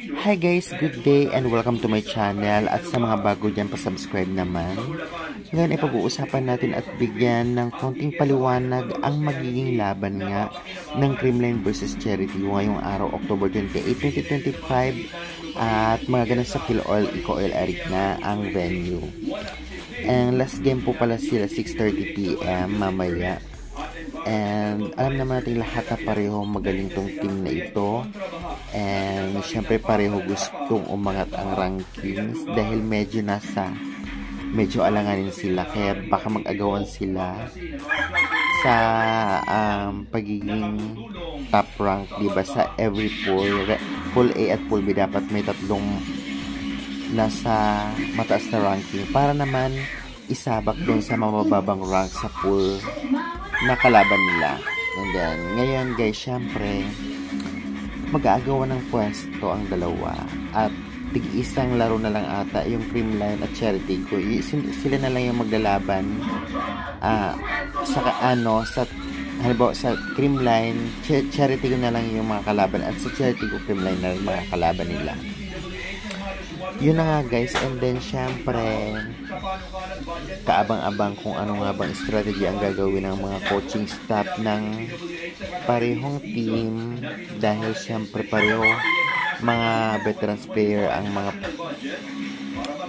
Hi guys, good day and welcome to my channel. At sa mga bago dyan, pa-subscribe naman. Ngayon ay pag-uusapan natin at bigyan ng konting paliwanag ang magiging laban nga ng Creamline vs Charity ngayong araw, October 28, 2025. At mga ganun sa Phil-Oil Eco-Oil Arena ang venue. And last game po pala sila 6:30 PM mamaya. And alam naman natin lahat na pareho magaling tong team na ito. And syempre pareho gustong umangat ang rankings dahil medyo alanganin sila, kaya baka mag-agawan sila sa pagiging top rank, diba? Sa every pool A at pool B dapat may tatlong nasa mataas na ranking para naman isabak doon sa mabababang rank sa pool na kalaban nila. And then ngayon guys, syempre mag-aagawan ng pwesto ang dalawa at tig-isang laro na lang ata yung Creamline at Charity ko. Sila na lang yung maglalaban sa halimbawa sa Creamline, Charity ko na lang yung mga kalaban, at sa Charity ko Creamline na rin mga kalaban nila. Yun na nga guys. And then syempre kaabang-abang kung ano nga bang strategy ang gagawin ng mga coaching staff ng parehong team, dahil syempre pareho mga veterans player ang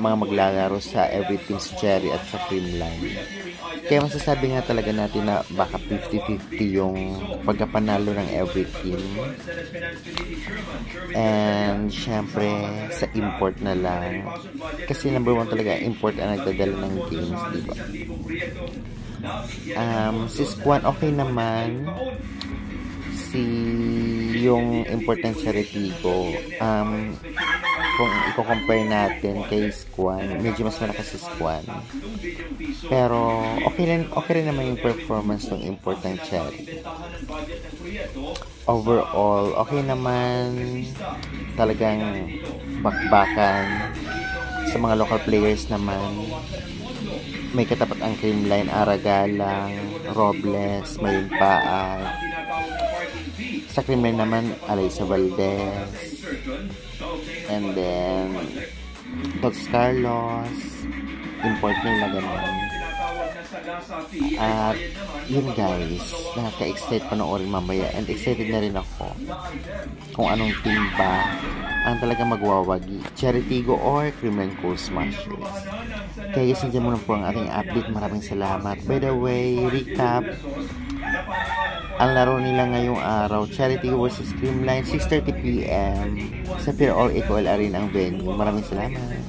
mga maglalaro sa every team's Cherry at sa Creamline. Kaya masasabi nga talaga natin na baka 50-50 yung pagkapanalo ng every team. And syempre sa import na lang, kasi number 1 talaga import ang nagdadala ng games, diba? Si Squan okay naman. Yung important Charity ko, kung i-compare natin kay Squan, medyo mas malakas si Squan. Pero okay rin naman yung performance ng important Charity. Overall, okay naman. Talagang bakbakan. Sa mga local players naman, may katapat ang Creamline, Aragalang, Robles, Mayunpaan. Sa Creamline naman, Alaysa Valdez, and then Tots Carlos, import nila ganun. At yun guys, nakaka-excite panoorin mamaya, and excited na rin ako kung anong team ba ang talaga magwawagi, Charity Go or Creamline Cool Smashers. Kaya guys, nandiyan muna po ang ating update. Maraming salamat. By the way, recap ang laro nila ngayong araw, Charity vs Creamline, 6:30 PM sa Phil-Oil Eco-Oil Arena ang venue. Maraming salamat.